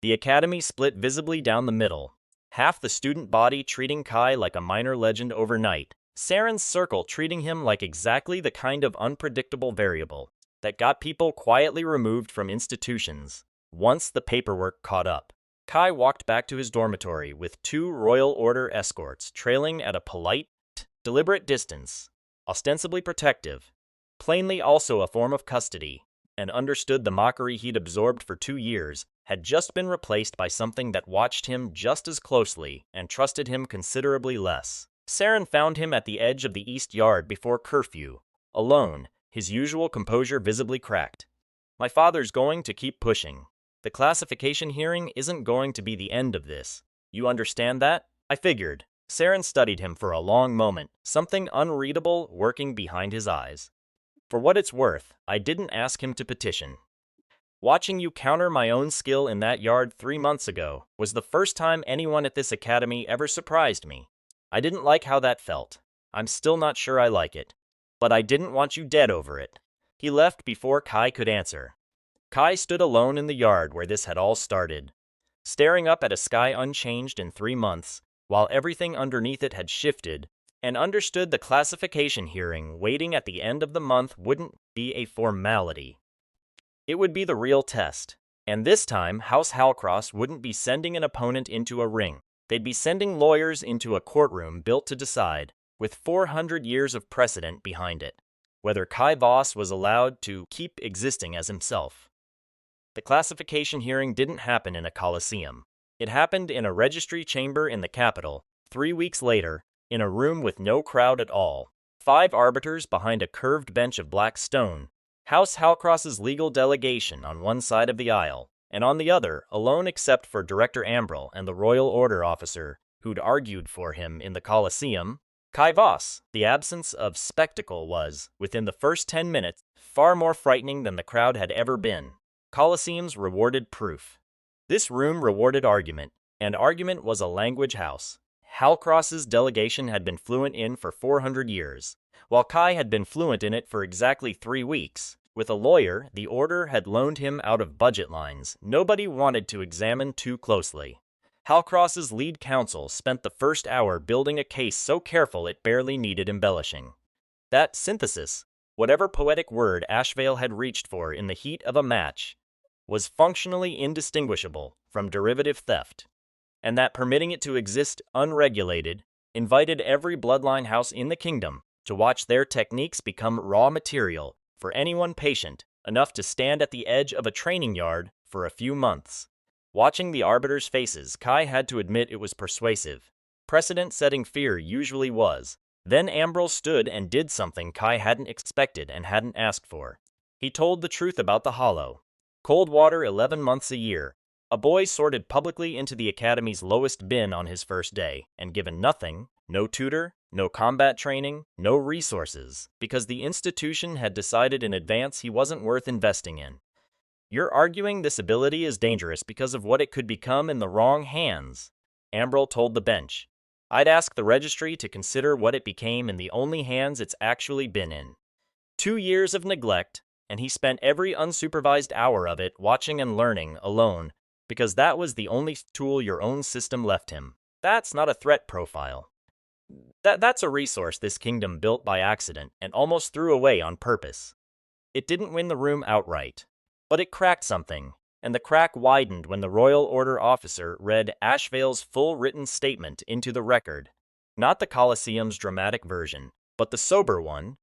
The academy split visibly down the middle, half the student body treating Kai like a minor legend overnight, Saren's circle treating him like exactly the kind of unpredictable variable that got people quietly removed from institutions once the paperwork caught up. Kai walked back to his dormitory with 2 Royal Order escorts trailing at a polite, deliberate distance, ostensibly protective, plainly also a form of custody, and understood the mockery he'd absorbed for 2 years had just been replaced by something that watched him just as closely and trusted him considerably less. Saren found him at the edge of the east yard before curfew, alone, his usual composure visibly cracked. My father's going to keep pushing. The classification hearing isn't going to be the end of this. You understand that? I figured. Saren studied him for a long moment, something unreadable working behind his eyes. For what it's worth, I didn't ask him to petition. Watching you counter my own skill in that yard 3 months ago was the first time anyone at this academy ever surprised me. I didn't like how that felt. I'm still not sure I like it. But I didn't want you dead over it. He left before Kai could answer. Kai stood alone in the yard where this had all started, staring up at a sky unchanged in 3 months, while everything underneath it had shifted, and understood the classification hearing waiting at the end of the month wouldn't be a formality. It would be the real test, and this time House Halcross wouldn't be sending an opponent into a ring. They'd be sending lawyers into a courtroom built to decide, with 400 years of precedent behind it, whether Kai Voss was allowed to keep existing as himself. The classification hearing didn't happen in a coliseum. It happened in a registry chamber in the capital, 3 weeks later, in a room with no crowd at all. 5 arbiters behind a curved bench of black stone, House Halcross's legal delegation on one side of the aisle, and on the other, alone except for Director Ambrel and the Royal Order officer who'd argued for him in the Coliseum, Kai Voss. The absence of spectacle was, within the first 10 minutes, far more frightening than the crowd had ever been. Coliseums rewarded proof. This room rewarded argument, and argument was a language house. Halcross's delegation had been fluent in for 400 years, while Kai had been fluent in it for exactly 3 weeks. With a lawyer the order had loaned him out of budget lines nobody wanted to examine too closely. Halcross's lead counsel spent the first hour building a case so careful it barely needed embellishing. That synthesis, whatever poetic word Ashvale had reached for in the heat of a match, was functionally indistinguishable from derivative theft, and that permitting it to exist unregulated invited every bloodline house in the kingdom to watch their techniques become raw material for anyone patient enough to stand at the edge of a training yard for a few months. Watching the arbiters' faces, Kai had to admit it was persuasive. Precedent-setting fear usually was. Then Ambrel stood and did something Kai hadn't expected and hadn't asked for. He told the truth about the Hollow. Cold water 11 months a year. A boy sorted publicly into the academy's lowest bin on his first day, and given nothing, no tutor, no combat training, no resources, because the institution had decided in advance he wasn't worth investing in. You're arguing this ability is dangerous because of what it could become in the wrong hands, Ambrel told the bench. I'd ask the registry to consider what it became in the only hands it's actually been in. 2 years of neglect, and he spent every unsupervised hour of it watching and learning alone, because that was the only tool your own system left him. That's not a threat profile. That's a resource this kingdom built by accident and almost threw away on purpose. It didn't win the room outright, but it cracked something, and the crack widened when the Royal Order officer read Ashvale's full written statement into the record, not the Coliseum's dramatic version, but the sober one,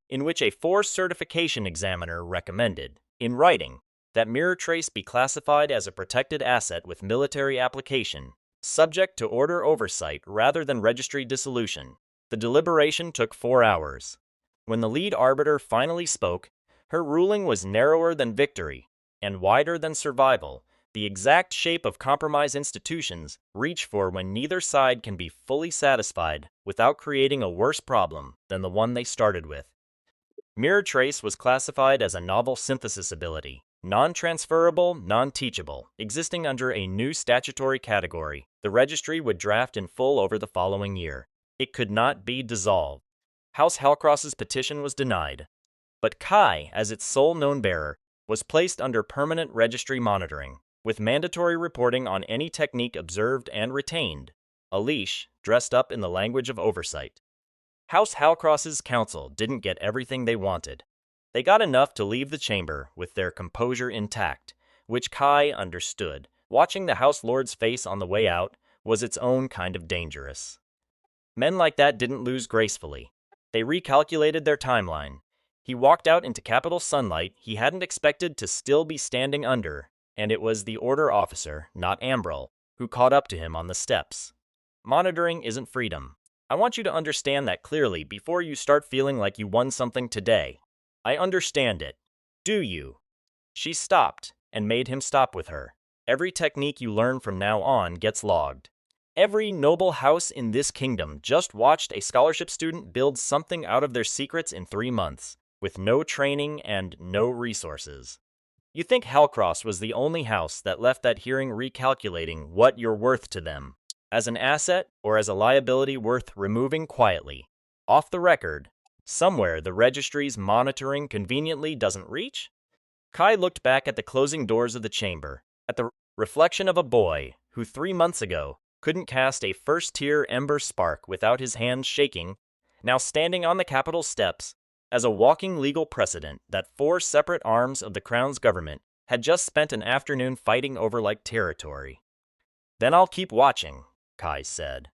in which a force certification examiner recommended, in writing, that mirror trace be classified as a protected asset with military application, subject to order oversight rather than registry dissolution. The deliberation took 4 hours. When the lead arbiter finally spoke, her ruling was narrower than victory and wider than survival, the exact shape of compromise institutions reach for when neither side can be fully satisfied without creating a worse problem than the one they started with. Mirror trace was classified as a novel synthesis ability, non-transferable, non-teachable, existing under a new statutory category the registry would draft in full over the following year. It could not be dissolved. House Halcross's petition was denied, but Kai, as its sole known bearer, was placed under permanent registry monitoring, with mandatory reporting on any technique observed and retained, a leash dressed up in the language of oversight. House Halcross's council didn't get everything they wanted. They got enough to leave the chamber with their composure intact, which Kai understood. Watching the House Lord's face on the way out was its own kind of dangerous. Men like that didn't lose gracefully. They recalculated their timeline. He walked out into Capitol sunlight he hadn't expected to still be standing under, and it was the order officer, not Ambrel, who caught up to him on the steps. Monitoring isn't freedom. I want you to understand that clearly before you start feeling like you won something today. I understand it. Do you? She stopped and made him stop with her. Every technique you learn from now on gets logged. Every noble house in this kingdom just watched a scholarship student build something out of their secrets in 3 months, with no training and no resources. You think Halcross was the only house that left that hearing recalculating what you're worth to them, as an asset or as a liability worth removing quietly, off the record, somewhere the registry's monitoring conveniently doesn't reach? Kai looked back at the closing doors of the chamber, at the reflection of a boy who 3 months ago couldn't cast a first-tier ember spark without his hands shaking, now standing on the Capitol steps as a walking legal precedent that 4 separate arms of the Crown's government had just spent an afternoon fighting over like territory. Then I'll keep watching, Kai said.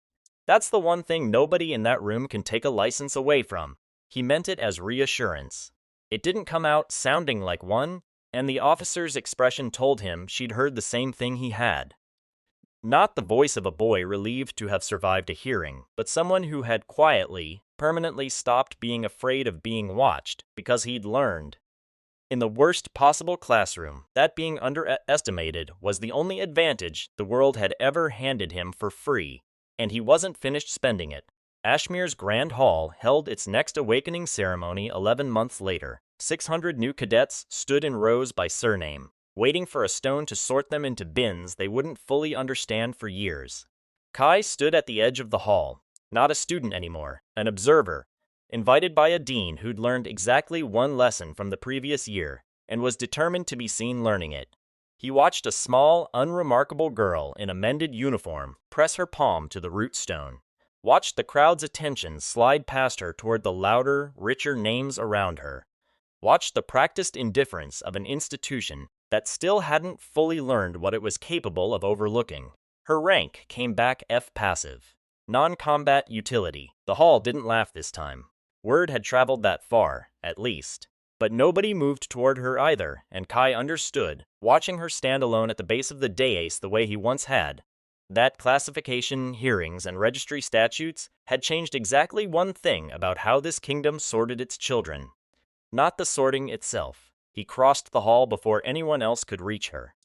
That's the one thing nobody in that room can take a license away from. He meant it as reassurance. It didn't come out sounding like one, and the officer's expression told him she'd heard the same thing he had. Not the voice of a boy relieved to have survived a hearing, but someone who had quietly, permanently stopped being afraid of being watched because he'd learned. In the worst possible classroom, that being underestimated was the only advantage the world had ever handed him for free, and he wasn't finished spending it. Ashmere's Grand Hall held its next awakening ceremony 11 months later. 600 new cadets stood in rows by surname, waiting for a stone to sort them into bins they wouldn't fully understand for years. Kai stood at the edge of the hall, not a student anymore, an observer, invited by a dean who'd learned exactly one lesson from the previous year and was determined to be seen learning it. He watched a small, unremarkable girl in a mended uniform press her palm to the root stone, watched the crowd's attention slide past her toward the louder, richer names around her, watched the practiced indifference of an institution that still hadn't fully learned what it was capable of overlooking. Her rank came back F passive, non-combat utility. The hall didn't laugh this time. Word had traveled that far, at least. But nobody moved toward her either, and Kai understood, watching her stand alone at the base of the dais the way he once had, that classification, hearings, and registry statutes had changed exactly one thing about how this kingdom sorted its children. Not the sorting itself. He crossed the hall before anyone else could reach her,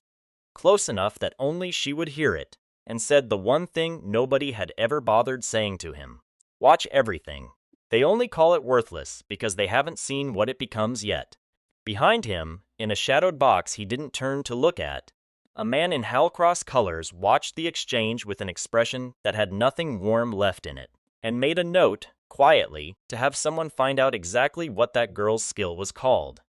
close enough that only she would hear it, and said the one thing nobody had ever bothered saying to him. Watch everything. They only call it worthless because they haven't seen what it becomes yet. Behind him, in a shadowed box he didn't turn to look at, A man in Halcross colors watched the exchange with an expression that had nothing warm left in it, and made a note, quietly, to have someone find out exactly what that girl's skill was called.